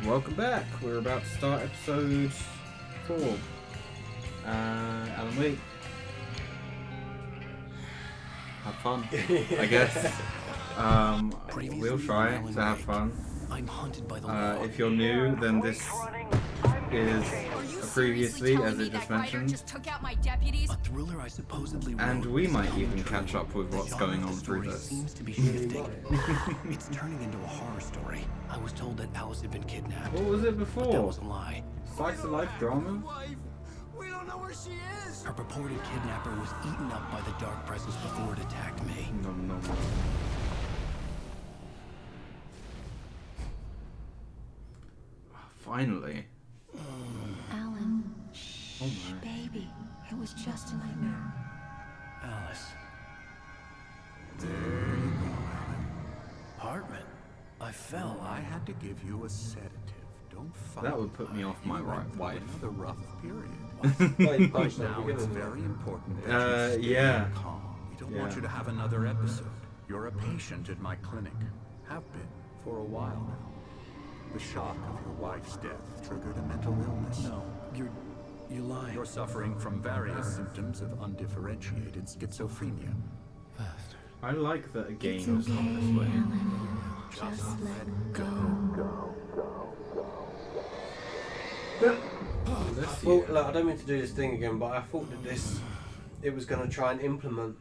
welcome back. We're about to start episode 4. AlanWake. Have fun, I guess. We'll try to have fun. If you're new, then this is a previously, as it just mentioned. And we might even catch up with what's going on through this. It's turning into a horror story. I was told that Alice had been kidnapped. What was it before? But that was a lie. Slice of life drama? We don't know where she is. Her purported kidnapper was eaten up by the dark presence before it attacked me. No. Finally. Alan, Oh my. baby, it was just a nightmare. Alice. There you go, Alan. Hartman. I fell. I had to give you a sedative. Don't fight. That would put me off my You went through wife. Another rough period. Right Now it's very important that you stay yeah. calm. We don't Yeah. want you to have another episode. You're a patient at my clinic. Have been for a while now. The shock of your wife's death triggered a mental illness. No, you're lying. You're suffering from various symptoms of undifferentiated schizophrenia. I like that a game It's has okay, gone this way. Alan. Just let go. Bless Well, you. look, I don't mean to do this thing again, but I thought that it was going to try and implement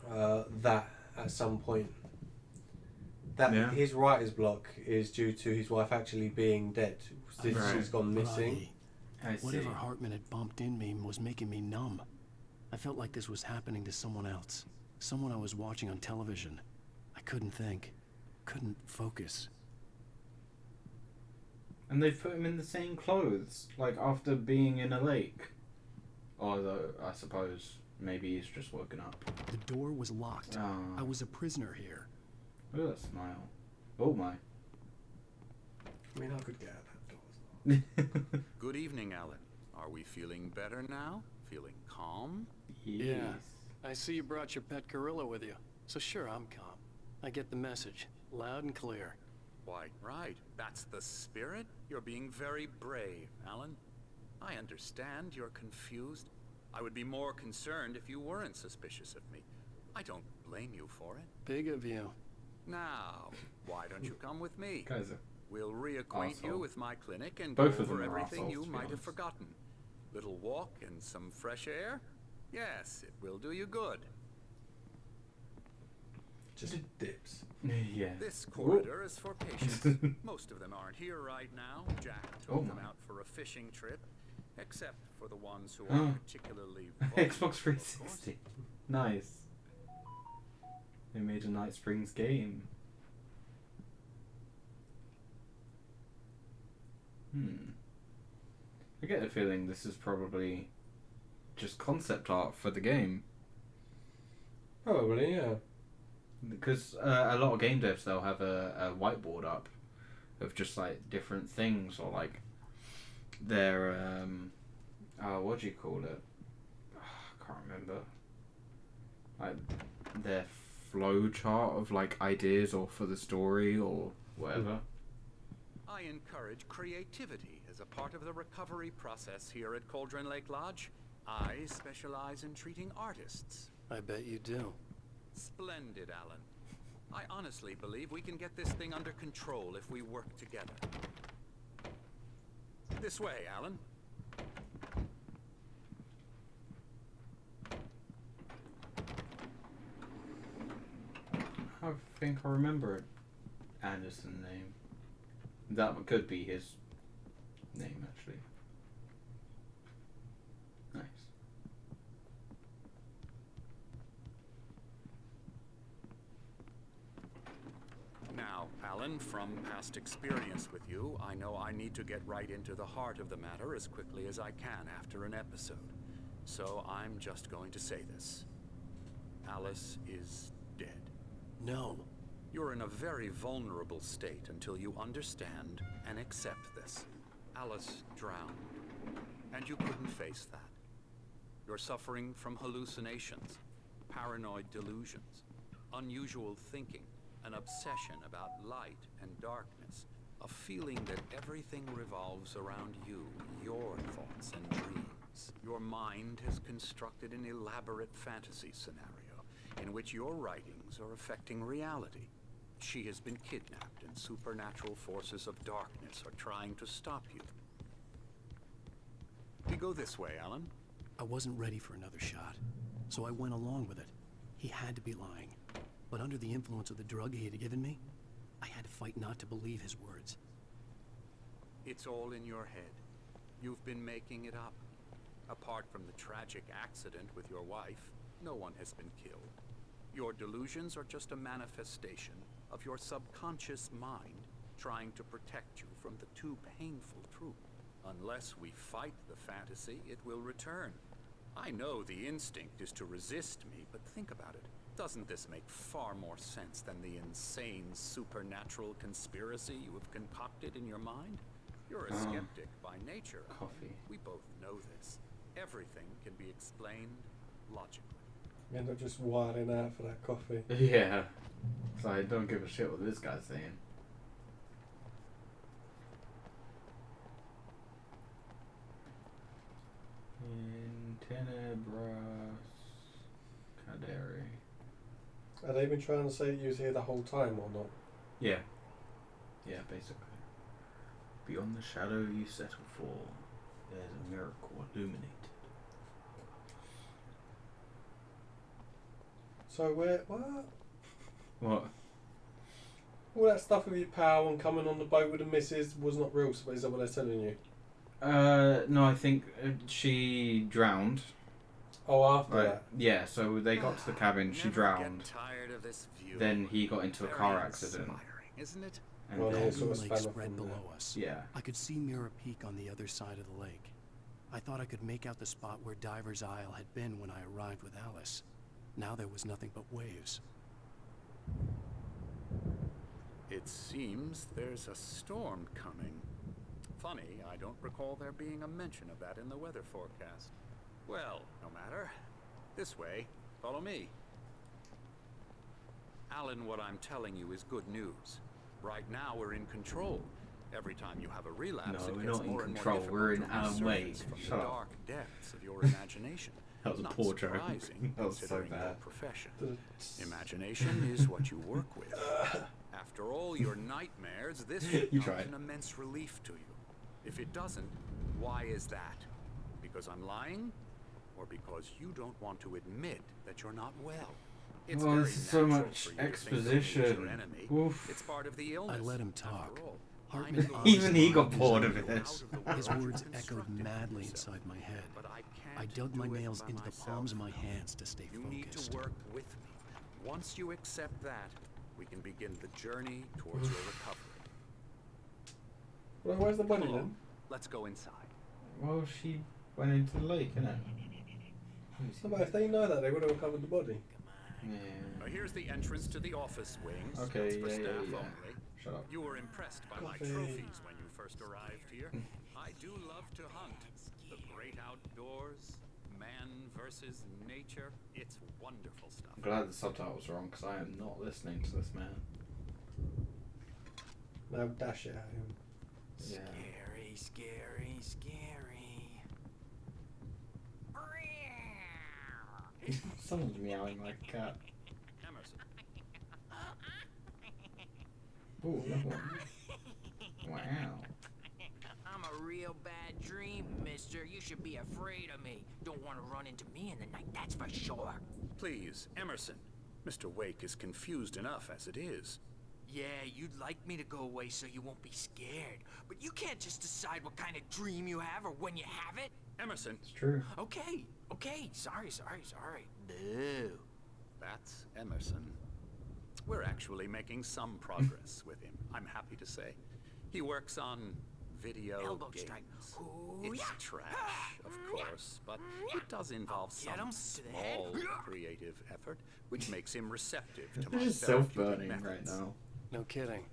that at some point. That Yeah. his writer's block is due to his wife actually being dead. Since Right. she's gone missing. I see. Whatever Hartman had bumped in me was making me numb. I felt like this was happening to someone else. Someone I was watching on television. I couldn't think. Couldn't focus. And they've put him in the same clothes, like after being in a lake. Although, I suppose, maybe he's just woken up. The door was locked. Oh. I was a prisoner here. Look at that smile. Oh my. I mean, I could get out that door as well. Good evening, Alan. Are we feeling better now? Feeling calm? Yeah. I see you brought your pet gorilla with you. So sure, I'm calm. I get the message. Loud and clear. Why, right. That's the spirit. You're being very brave, Alan. I understand you're confused. I would be more concerned if you weren't suspicious of me. I don't blame you for it. Big of you. Now, why don't you come with me? Guys are We'll reacquaint you Arsehole. with my clinic and Both go of them over are everything arseholes, you to be might have honest. forgotten. Little walk and some fresh air? Yes, it will do you good. Just dips. yeah. This corridor is for patients. Most of them aren't here right now. Jack took Oh them my. out for a fishing trip, except for the ones who Oh. are particularly Xbox vulnerable, of 360. Nice. They made a Night Springs game. I get the feeling this is probably just concept art for the game. Probably, yeah. Because a lot of game devs, they'll have a whiteboard up of just like different things, or like their what do you call it? I can't remember. Like their flow chart of like ideas, or for the story, or whatever. I encourage creativity as a part of the recovery process here at Cauldron Lake Lodge. I specialize in treating artists. I bet you do. Splendid, Alan. I honestly believe we can get this thing under control if we work together. This way, Alan. I think I remember it. Anderson name. That could be his name, actually. Nice. Now, Alan, from past experience with you, I know I need to get right into the heart of the matter as quickly as I can after an episode. So I'm just going to say this. Alice is dead. No. You're in a very vulnerable state until you understand and accept this. Alice drowned, and you couldn't face that. You're suffering from hallucinations, paranoid delusions, unusual thinking, an obsession about light and darkness, A feeling that everything revolves around you, your thoughts and dreams. Your mind has constructed an elaborate fantasy scenario in which your writings are affecting reality. She has been kidnapped and supernatural forces of darkness are trying to stop you. We go this way, Alan. I wasn't ready for another shot, so I went along with it. He had to be lying. But under the influence of the drug he had given me, I had to fight not to believe his words. It's all in your head. You've been making it up. Apart from the tragic accident with your wife, no one has been killed. Your delusions are just a manifestation of your subconscious mind trying to protect you from the too painful truth. Unless we fight the fantasy, it will return. I know the instinct is to resist me, but think about it. Doesn't this make far more sense than the insane supernatural conspiracy you have concocted in your mind? You're a skeptic by nature. Coffee. We both know this. Everything can be explained logically. You end up just wilding out for that coffee. Yeah. So I don't give a shit what this guy's saying. In Tenebras Cadere. Are they been trying to say you was here the whole time or not? Yeah. Yeah, basically. Beyond the shadow you settle for, there's a miracle illuminated. So what? What? All that stuff with your pal and coming on the boat with the missus was not real, so is that what they're telling you? No, I think she drowned. Oh, after Right. that? Yeah, so they got to the cabin, she Never drowned. Get tired of this view. Then he got into a Very car accident. inspiring, isn't it? And Well, then, yeah, sort of Lake span off spread from there. below us. yeah. I could see Mirror Peak on the other side of the lake. I thought I could make out the spot where Diver's Isle had been when I arrived with Alice. Now there was nothing but waves. It seems there's a storm coming. Funny, I don't recall there being a mention of that in the weather forecast. Well, no matter. This way. Follow me. Alan, what I'm telling you is good news. Right now we're in control. Every time you have a relapse, No, it we're gets not in more and more control. difficult We're in to Alan resurface Wake. from the Shut up. dark depths of your imagination. That was a Not poor joke. surprising, That was so considering your bad. profession. The- Imagination is what you work with. After all your nightmares, this should You come tried. as an immense relief to you. If it doesn't, why is that? Because I'm lying? Or because you don't want to admit that you're not well? It's Oh, very this is so natural much for you to think the nature exposition. enemy. Oof. It's part of the illness. I let him After talk. all, Hartman I'm Even he got obviously bored of knew it. out of the His world words you echoed constructed madly yourself. inside my head. But I can't I dug my do it nails by into the myself. palms of my hands to stay You need focused. to work with me. Once you accept that, we can begin the journey towards your recovery. Well, where's the body Come on, then? let's go inside. Well, she went into the lake, innit? No, but if they know that, they would have recovered the body. Yeah. Now here's the entrance to the office wings. Okay, It's for yeah, staff yeah. only. Shut up. You were impressed by my Coffee. trophies when you first arrived here. I do love to hunt. The great outdoors, man versus nature. It's wonderful stuff. I'm glad the subtitles were wrong because I am not listening to this man. Now dash it at him. Yeah. Scary, scary, scary. Someone's meowing like a cat. Emerson, Ooh, another one. Wow. I'm a real bad dream, mister. You should be afraid of me. Don't want to run into me in the night, that's for sure. please, Emerson. Mr. Wake is confused enough as it is. Yeah, you'd like me to go away so you won't be scared. But you can't just decide what kind of dream you have or when you have it. Emerson, It's true. Okay, sorry. Boo. that's Emerson. We're actually making some progress with him, I'm happy to say. He works on video Elbow games. strike. It's Hoo-yah. trash, of course, but it does involve Get him some to the head. small creative effort, which makes him receptive to They're my just therapeutic self-burning right methods. now. No kidding.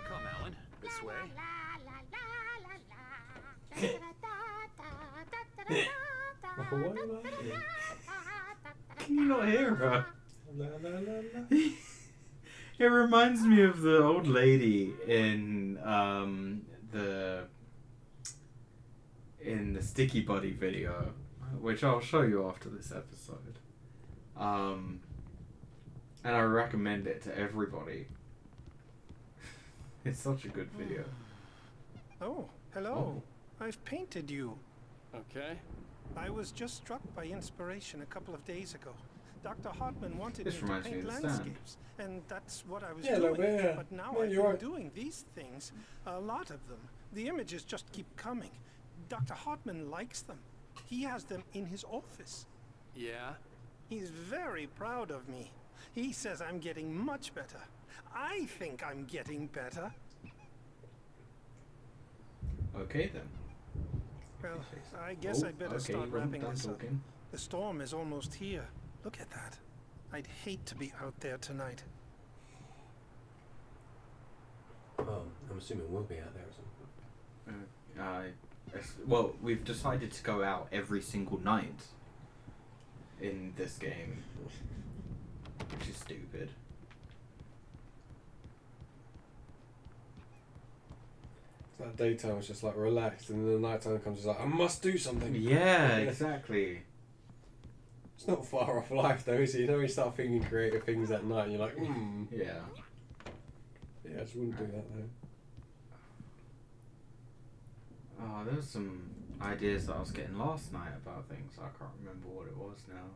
Come, Alan, this way. Michael, why are you laughing? Can you not hear her? La, la, la, la. It reminds me of the old lady in the Sticky Buddy video, which I'll show you after this episode. And I recommend it to everybody. It's such a good video. Oh, hello. I've painted you. Okay. I was just struck by inspiration a couple of days ago. Dr. Hartman wanted This me to reminds me paint of the stand. landscapes, and that's what I was Yeah, a doing. little bit, yeah. But now Yeah, I've you're been right. doing these things, a lot of them. The images just keep coming. Dr. Hartman likes them. He has them in his office. Yeah? He's very proud of me. He says I'm getting much better. I think I'm getting better. Okay then. Well, I guess I'd better start wrapping done this up. talking. The storm is almost here. Look at that. I'd hate to be out there tonight. Well, I'm assuming we'll be out there or something. Well, we've decided to go out every single night in this game, which is stupid. It's like daytime was just like relaxed, and then the nighttime comes, it's like, I must do something. Yeah, exactly. It's not far off life though, is it? You know, you start thinking creative things at night, and you're like, Yeah. Yeah, I just wouldn't do that though. Oh, there was some ideas that I was getting last night about things. I can't remember what it was now.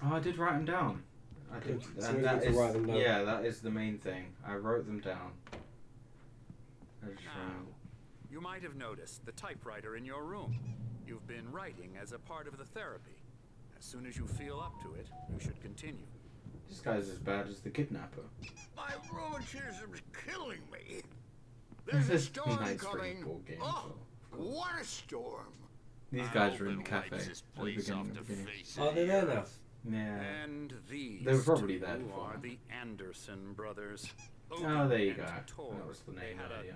Oh, I did write them down. I did. Good. So And we that need to is, write them down. yeah, that is the main thing. I wrote them down. I just, You might have noticed the typewriter in your room. You've been writing as a part of the therapy. As soon as you feel up to it, you should continue. this guy's as bad as the kidnapper. My rheumatism's killing me. There's a storm Nice coming. board game, Oh, so. what a storm. These guys were in the cafe at the beginning. Oh, they're there now. Yeah. And these They were probably two there before. are the Anderson brothers. Oh, there you Odin go. and Tor. That was the They name had of a- it, yeah.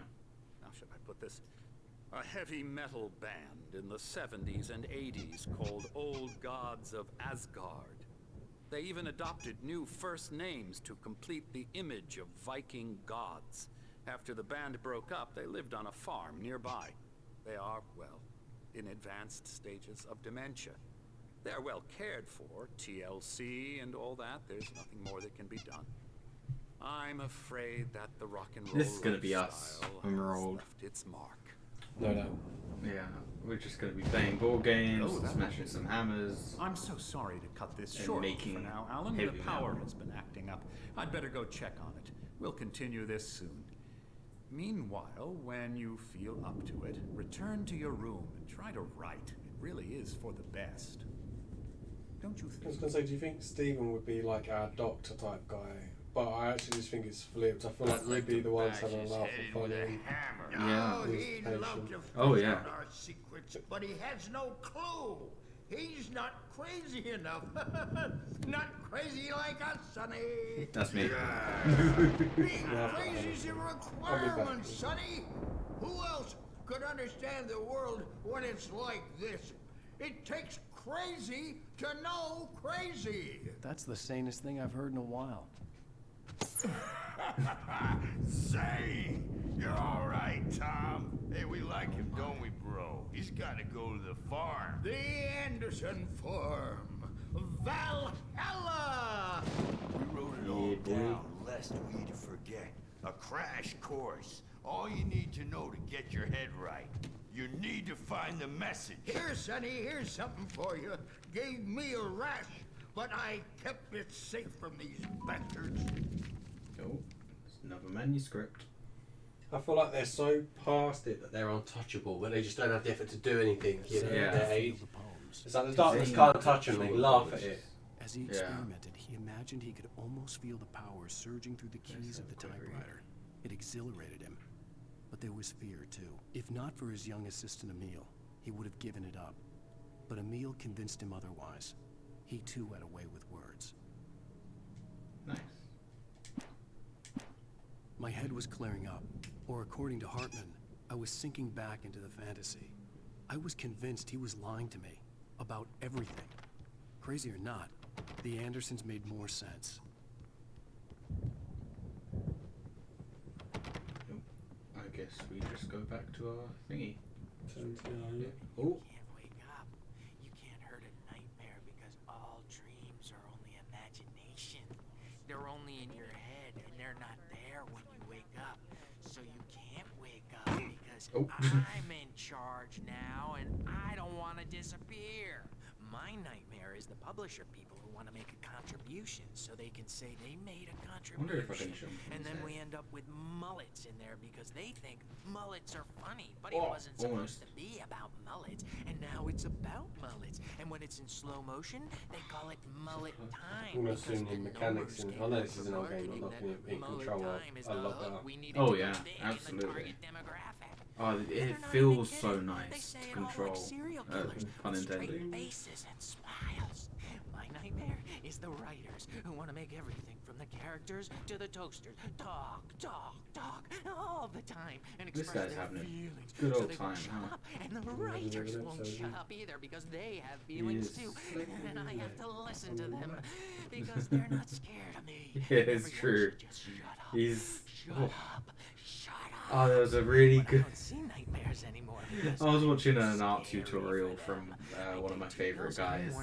How should I put this? A heavy metal band in the 70s and 80s called Old Gods of Asgard. They even adopted new first names to complete the image of Viking gods. After the band broke up, they lived on a farm nearby. They are, well, in advanced stages of dementia. They're well cared for, TLC and all that. There's nothing more that can be done. I'm afraid that the rock and roll This is gonna be us lifestyle when we're has old. left its mark. No doubt. Yeah, we're just going to be playing board games, Oh, that smashing might be- some hammers. I'm so sorry to cut this And short making for now, Alan. The heavy power metal. has been acting up. I'd better go check on it. We'll continue this soon. Meanwhile, when you feel up to it, return to your room and try to write. It really is for the best. Don't you I was think? going to say, do you think Stephen would be like our doctor type guy? But I actually just think it's flipped. I feel like we'd be the ones having a laugh and fun. Yeah. Oh, Who's he'd patient? love to Oh, find yeah. out our secrets, but he has no clue. He's not crazy enough. Not crazy like us, Sonny. That's me. Being crazy's a requirement, Sonny. Who else could understand the world when it's like this? It takes crazy to know crazy. That's the sanest thing I've heard in a while. Say, you're all right, Tom. Hey, we like him, don't we, bro? He's got to go to the farm. The Anderson farm. Valhalla! We wrote it all down, lest we forget. A crash course. All you need to know to get your head right. You need to find the message. Here, Sonny, here's something for you. Gave me a rash, but I kept it safe from these bastards. Oh, it's another manuscript. I feel like they're so past it that they're untouchable, but they just don't have the effort to do anything. You know, Yeah. at their age. The poems. It's like the darkness can't touch them. They laugh at it. As he Yeah. experimented, he imagined he could almost feel the power surging through the keys of the typewriter. It exhilarated him. But there was fear, too. If not for his young assistant Emil, he would have given it up. But Emil convinced him otherwise. He too had a way with words. Nice. My head was clearing up, or according to Hartman, I was sinking back into the fantasy. I was convinced he was lying to me about everything. Crazy or not, the Andersons made more sense. I guess we just go back to our thingy. Oh. You can't wake up. You can't hurt a nightmare because all dreams are only imagination. They're only in your head and they're not there when you wake up. So you can't wake up because I'm in charge now and I don't want to disappear. My nightmare is the publisher people who want to make a contribution so they can say they made a contribution. And then we end up with mullets in there because they think mullets are funny, but it wasn't supposed to be about mullets, and now it's about mullets. And when it's in slow motion, they call it mullet time. I'm assuming the mechanics in, I know this is an old game, I'm not looking at in control of. I love that. Oh yeah, absolutely. Oh, it feels so nice to control. Pun intended. Faces and smiles. My nightmare is the writers who want to make everything from the characters to the toasters talk all the time and express their feelings. Good old so time, huh? And the writers won't shut up either because they have feelings too, and I have to listen to them because they're not scared of me. Yeah, it's true. Just shut up. Shut up. Oh, there was a really good. I don't see nightmares anymore. I was watching an art tutorial from one of my favorite guys,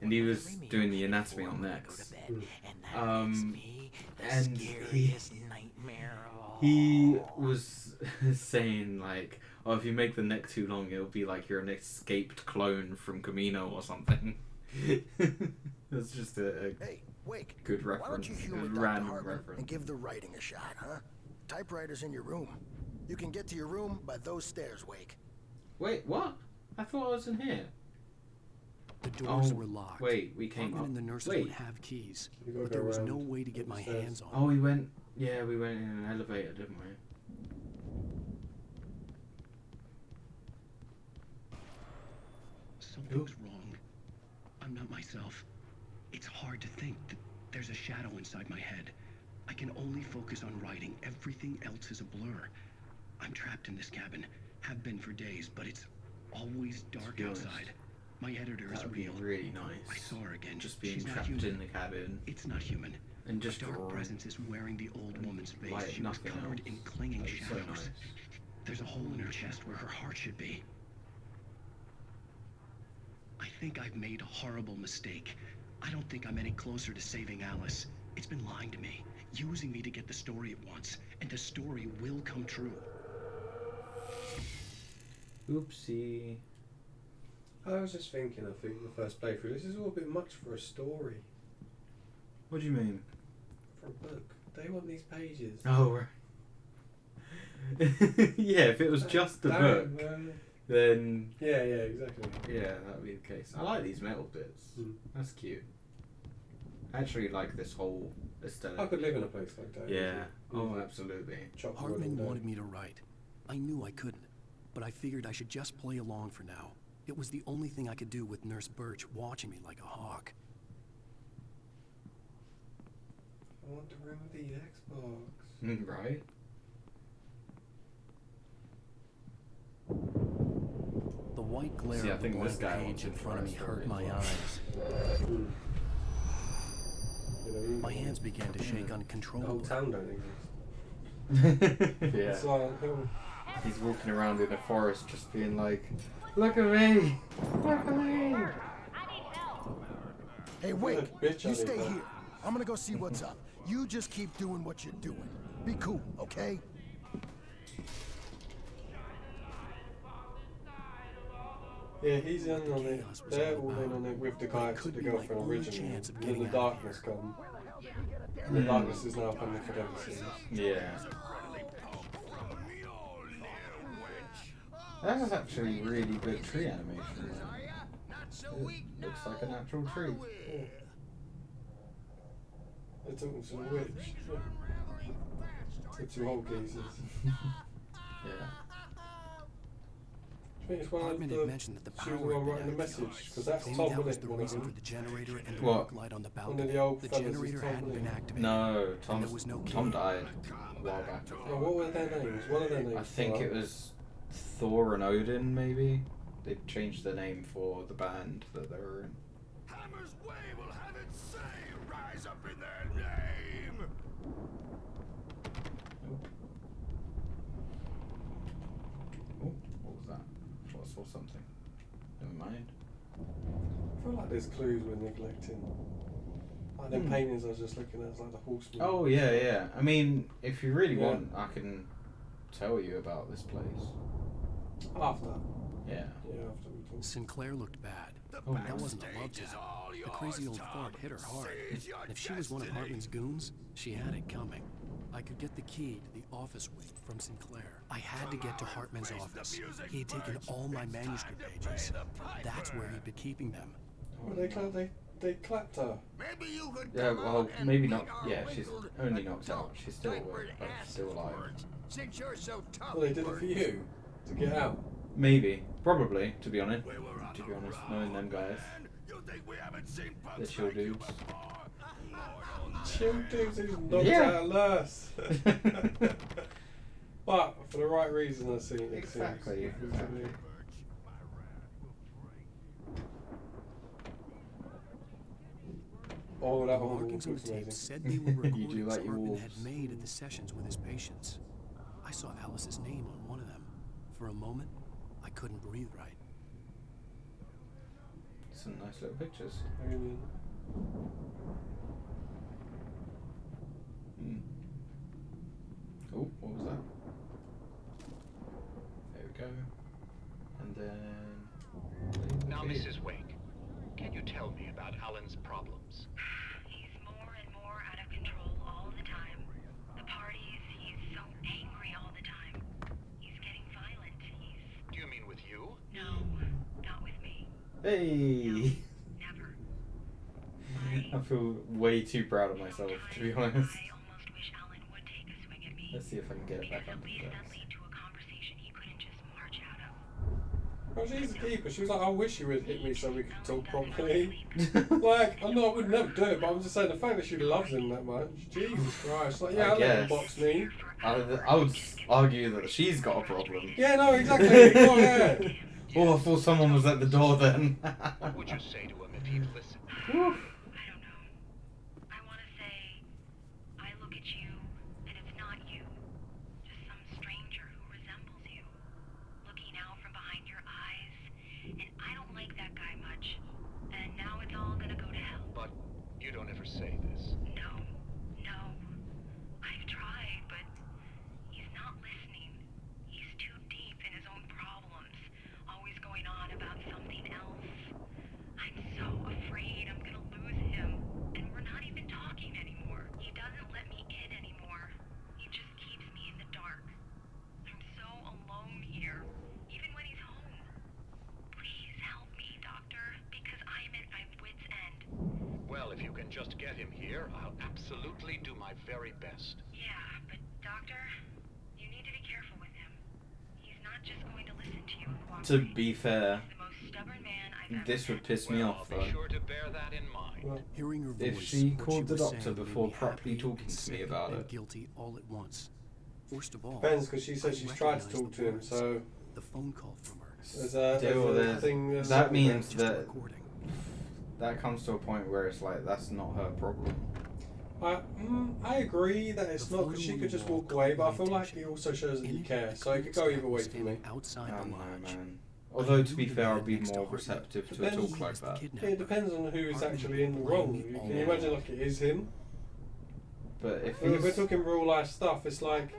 and he was doing the anatomy on necks. And he was saying like, oh, if you make the neck too long, it'll be like you're an escaped clone from Camino or something. It's just a hey, Wake, good reference. Why don't you humor random Dr. reference. And give the writing a shot, huh? Typewriter's in your room. You can get to your room by those stairs, Wake. Wait, what? I thought I was in here. The doors were locked. Wait, we came Hartman up. and the nurses would have keys, but there was no way to get my hands on them. Oh, we went. Yeah, we went in an elevator, didn't we? Something's wrong. I'm not myself. It's hard to think that there's a shadow inside my head. I can only focus on writing. Everything else is a blur. I'm trapped in this cabin. Have been for days, but it's always dark outside. My editor is real. Really nice. I saw her again. Just being She's not trapped human. in the cabin. It's not human. And just a dark presence is wearing the old woman's face. Like she was covered in clinging shadows. So nice. There's a hole in her chest where her heart should be. I think I've made a horrible mistake. I don't think I'm any closer to saving Alice. It's been lying to me, using me to get the story it wants, and the story will come true. Oopsie. I was just thinking, I think the first playthrough, this is all a bit much for a story. What do you mean? For a book. They want these pages. Oh, right. Yeah, if it was just the book, then... Yeah, exactly. Yeah, that would be the case. I like these metal bits. That's cute. I actually like this whole aesthetic. I could live in a place like that. Yeah. Oh, absolutely. Hartman wanted me to write. I knew I couldn't, but I figured I should just play along for now. It was the only thing I could do with Nurse Birch watching me like a hawk. I want to room with the Xbox. Right. The white glare of the blank page in front of me hurt my eyes. My hands began to shake uncontrollably. The whole town don't exist. Yeah. It's like, he's walking around in a forest just being like, look at me! Look at me! Hey, Wake, you stay here. I'm gonna go see what's up. You just keep doing what you're doing. Be cool, okay? yeah, he's in on it. They're all in on it with the guy, the girlfriend originally. And then the darkness come. And the darkness is now coming for them to see. Yeah. That was actually really good tree animation. It looks like an actual tree. Yeah. They took him to the witch. The two old geezers. Yeah. I think it's one Hartman of had mentioned that the she was power the one had writing been the message, because that's Maybe Tom, that was wasn't the it? reason for the generator and the What? work light on the One of balcony. the old The fellas is generator Tom, hadn't been wasn't it? activated. No, and there was no Tom key. died a while back. Oh, what were their names? What are their names? I think it was Thor and Odin, maybe? They've changed the name for the band that they were in. Hammer's way will have its say. Rise up in their name. Oh, what was that? I thought I saw something. Never mind. I feel like there's clues we're neglecting. Like them paintings I was just looking at, it's like the horseman. Oh, yeah, yeah. I mean, if you really want, I can tell you about this place. After. Yeah. Yeah, after we talk. Sinclair looked bad. Oh, That wasn't a love tap. The crazy old fart hit her hard. And if she was one of Hartman's goons, she had it coming. I could get the key to the office wing from Sinclair. I had to get to Hartman's office. He had taken all my manuscript pages. That's where he'd been keeping them. Well, they clapped her. Maybe you could Yeah, well, maybe not. Yeah, she's only knocked out. She's still still alive. Since you're so tough. Well, they did it for you to get out. Maybe, probably. To be honest, knowing them guys, they're chill dudes. Chill dudes who's knocked out last. But for the right reason, I think. Exactly. Oh, that The one markings on was the tape amazing. said they were recordings like your Hartman wolves. had made at the sessions with his patients. I saw Alice's name on one of them. For a moment, I couldn't breathe right. Some nice little pictures. Oh, what was that? There we go. And then... Now, Mrs. Wake, can you tell me about Alan's problems? He's more and more out of control all the time. The parties, he's so angry all the time. He's getting violent. Do you mean with you? No, not with me. Hey! No, never. I feel way too proud of myself, to be honest. I almost wish Alan would take a swing at me. Let's see if I can get it back Because on at the least desk. that lead to a conversation he couldn't just march out of. Well, she's a keeper. She was like, I wish you would hit me so we could talk properly. Like, I know I would never do it, but I'm just saying the fact that she loves him that much. Jesus Christ. Like, yeah, I'll let him box me. I would argue that she's got a problem. Yeah, no, exactly. Oh, yeah. Oh, I thought someone was at the door then. What would you say to him if he'd listen? I don't know. I want to say, I look at you, and it's not you. Just some stranger who resembles you. Looking out from behind your eyes. And I don't like that guy much. And now it's all gonna go to hell. But you don't ever say this. No. I've tried, but he's not listening. He's too deep in his own problems. Always going on about something else. I'm so afraid I'm gonna lose him. And we're not even talking anymore. He doesn't let me in anymore. He just keeps me in the dark. I'm so alone here, even when he's home. Please help me, Doctor, because I'm at my wit's end. Well, if you can just get him here, I'll absolutely do my very best. Yeah, but Doctor, you need to be careful with him. He's not just going to listen to you and To cooperate. be fair, He's the most stubborn man I've ever this would met. piss me off Be though. sure to bear that in mind. Hearing her If voice, she what called the was doctor saying made before me properly happy, talking to me sick, about and it. guilty all at once. Worst of all, Depends, because she said she's tried to recognized talk the to him, words. so The phone call from her. there's a thing. That means Just a that recording. that comes to a point where it's like that's not her problem. I agree that it's not, because she could just walk away, but I feel like it also shows that you care, so it could go either way for me. Outside the lodge. Man. Although to be fair, I'd be more receptive to a talk like that. Yeah, it depends on who is actually in the wrong. Can you imagine like it is him? But if Well, if we're he's talking real life stuff, it's like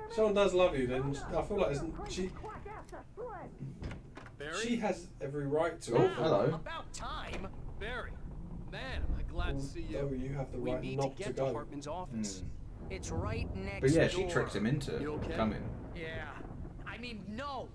if someone does love you, then I feel like she has every right to. Oh, it. hello. About time. Barry, man, am I glad to see you. Although you have the We right need not to to get to go. Hartman's office. It's right next But yeah, door. she tricked him into You okay? coming. Yeah. I mean, no.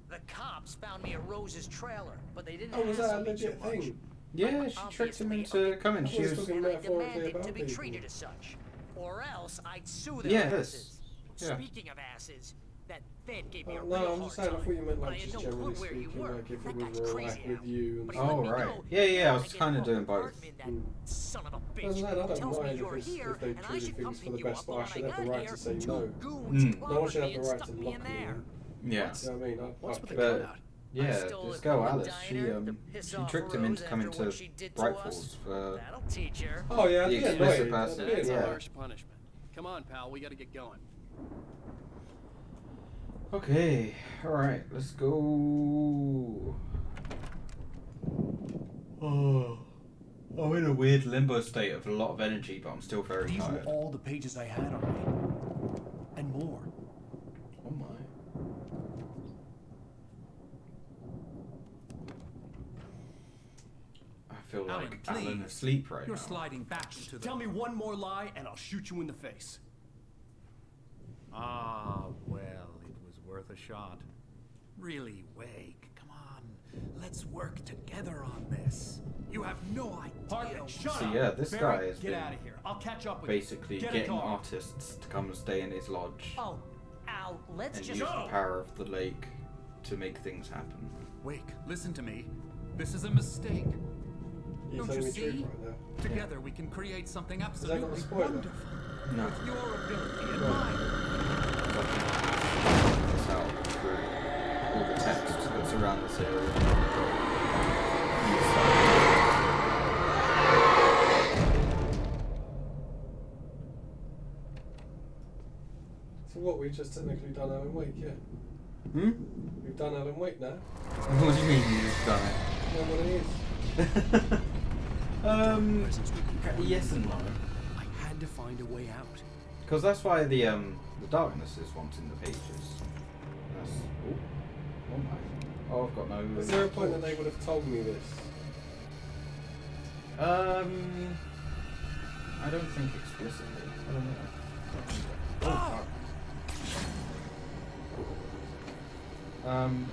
The cops found me at Rose's trailer, but they didn't Oh, was that a hassle me too legit much. thing? Yeah, she tricked him Obviously, into coming. She was talking And I metaphorically demanded about to be people. treated as such, or else I'd sue their Yes. asses. Yeah. Speaking of asses, that Fed gave me a Oh, real no, I'm hard just saying, I time, thought you meant but I like had just no generally clue where you speaking, were. like if That it was guy's real crazy life with now. you and But he stuff. Oh let me right. know. Yeah, I was I kind of get doing both. Hartman, that son of a I bitch, don't tells me mind you're here, if they and I treated should come things for pick the you best, up, but but I when should I have the got right here, to say two no. goons Mm. No one clobbered should have me the and right stuck to me lock in me there. in. Yeah. You know what I mean? What's with the But cutout? yeah, stole this it girl from the Alice, diner to she piss off tricked him into Rose coming after to what she did to Bright us. Falls for That'll teach her. Oh yeah, the I'd be explicit annoyed. person. I'd be That's a annoyed. harsh punishment. Come on, pal, we gotta get going. Okay, alright, let's go. Oh, I'm in a weird limbo state of a lot of energy, but I'm still very These tired. were all the pages I had on me. And more. Oh my. I feel Alan, like Alan please. asleep right You're now. sliding back into the... Tell me one more lie and I'll shoot you in the face. Ah, well, it was worth a shot. Really, Wake, come on. Let's work together on this. You have no idea. Shut So up. yeah, this Barry, guy has get been out of here. I'll catch up with basically you. Get a getting car. artists to come and stay in his lodge Oh, Al, let's and just use the power of the lake to make things happen. Wake, listen to me. This is a mistake. You're Don't you telling me the truth see? right now. Together we can create something Is that not a absolutely spoiler? wonderful. No. With your ability and mine. This out through all the text that's around this area. So what? We've just technically done Alan Wake, yeah. Hmm? We've done Alan Wake now. What do you mean you've done it? Know what it is. Yes and no. I had to find a way out. Because that's why the darkness is wanting the pages. That's oh my. Oh, I've got no. Is there a point that they would have told me this? I don't think explicitly. I don't know. Oh, fuck.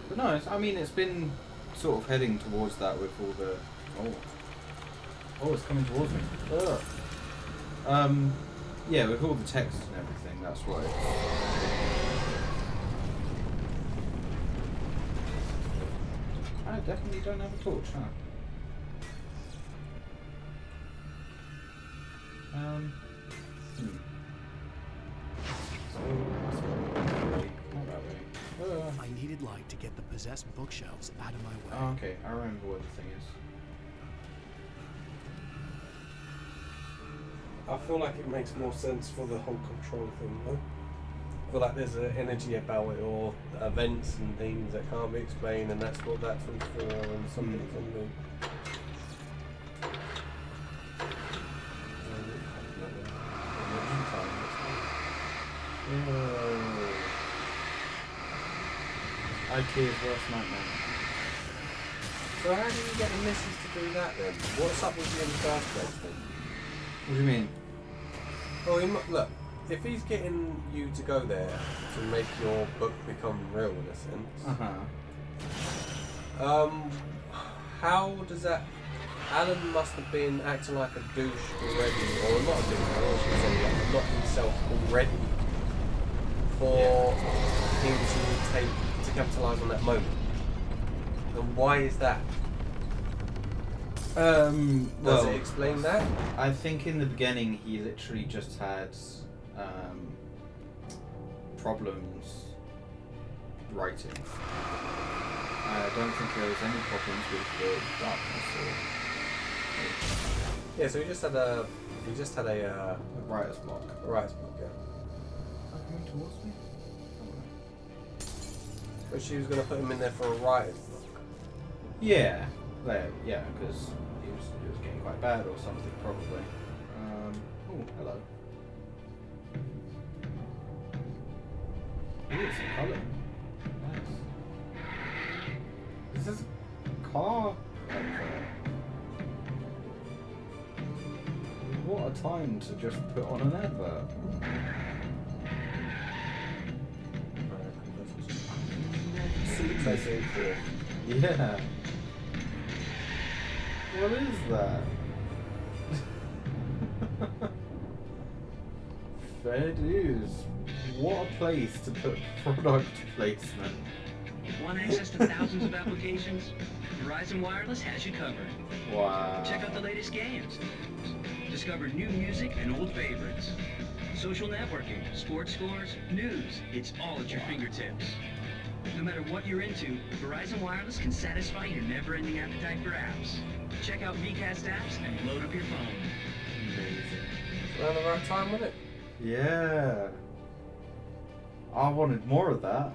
But no, I mean it's been sort of heading towards that with all the oh, it's coming towards me. Ugh. Yeah, with all the text and everything, that's why. I definitely don't have a torch, huh? I needed light to get the possessed bookshelves out of my way. Oh, okay, I remember what the thing is. I feel like it makes more sense for the whole control thing, though. I feel like there's an energy about it, or events and things that can't be explained, and that's what that one's for, and something. IKEA's worst nightmare. So how do you get the missus to do that then? What's up with you in the first place then? What do you mean? Well, look, if he's getting you to go there to make your book become real in a sense, how does that... Alan must have been acting like a douche already, or not a douche, I should say, like, not himself already, for him to capitalise on that moment. And why is that? Does it explain that? I think in the beginning he literally just had problems writing. I don't think there was any problems with the darkness or... Yeah, so he just had a writer's block. A writer's block, yeah. Coming towards me? But she was going to put him in there for a writer's block. Yeah, yeah, because he was getting quite bad or something probably. Oh, hello. Ooh, it's a colour. Nice. This is a car advert. What a time to just put on an advert. Yeah. What is that? Fair dues. What a place to put product placement. Want access to thousands of applications? Verizon Wireless has you covered. Wow. Check out the latest games. Discover new music and old favorites. Social networking, sports scores, news. It's all at your fingertips. No matter what you're into, Verizon Wireless can satisfy your never-ending appetite for apps. Check out VCast apps and load up your phone. Amazing. Around the right time, wasn't it? Yeah. I wanted more of that.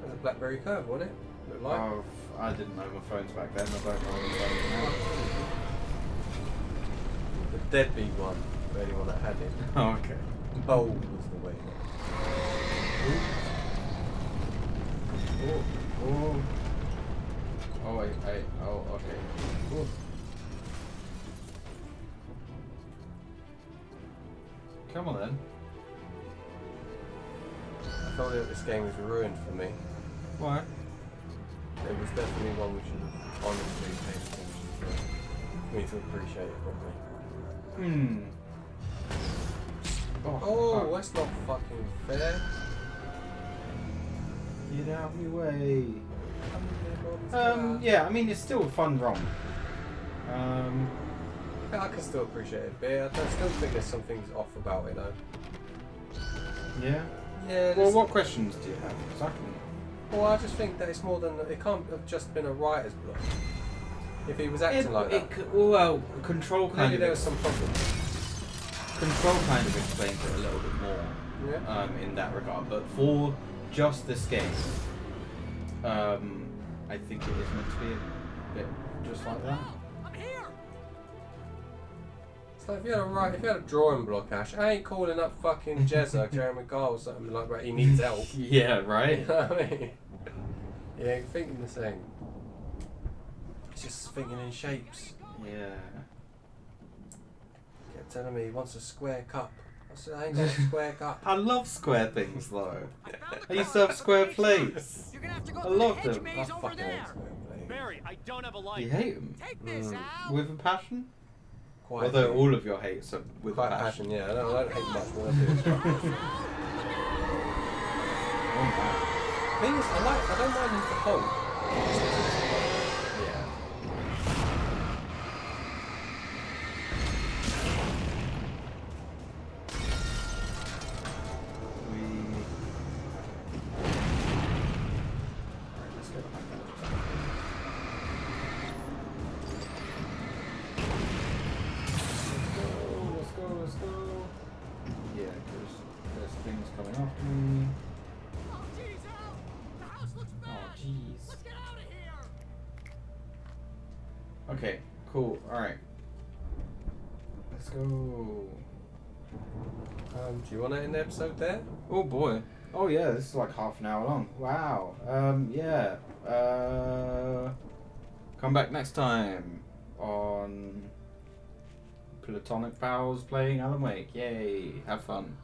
It was a BlackBerry Curve, wasn't it? Looked like. Oh, I didn't know my phones back then. I don't know what phones now. The deadbeat one, for anyone that had it. Oh, okay. Bold was the way. Oh. Oh, wait. Oh, okay. Ooh. Come on then. I felt that this game was ruined for me. Why? It was definitely one we should have honestly paid attention to. For me to appreciate it properly. Oh, that's not fucking fair. Get out of my way. Yeah, I mean, it's still a fun romp. I can still appreciate it, but I still think there's something off about it though. Yeah? Yeah. Well, what questions do you have? 'Cause I can... Well, I just think that it's more than... It can't have just been a writer's block. If he was acting like that. Well, Control kind Maybe of... there was some problem. Control kind of explains it a little bit more in that regard. But for just this game, I think it is meant to be a bit just like that. It's like if you had a drawing block, Ash, I ain't calling up fucking Jezza, Jerry McGall or something like that. He needs help. Yeah, right. You know what I mean? Yeah, you're thinking the same. He's just thinking in shapes. Yeah. Kept telling me he wants a square cup. I said, I ain't got a square cup. I love square things though. I used to have square plates. I love them. I fucking hate square plates. Barry, I don't have a light. You hate them? Take this out. With a passion? Quite Although all of your hates are with quite a passion. Yeah. I don't hate much more than I do. Thing is, I don't mind him to hold. Yeah. Alright, let's go behind that. Let's go. Yeah, because there's things coming after me. Oh, jeez, Al! The house looks bad! Oh, jeez. Let's get out of here! Okay, cool. Alright. Let's go. Do you want to end the episode there? Oh boy. Oh yeah, this is like half an hour long. Wow. Yeah. Come back next time on Platonic Pals playing Alan Wake. Yay. Have fun.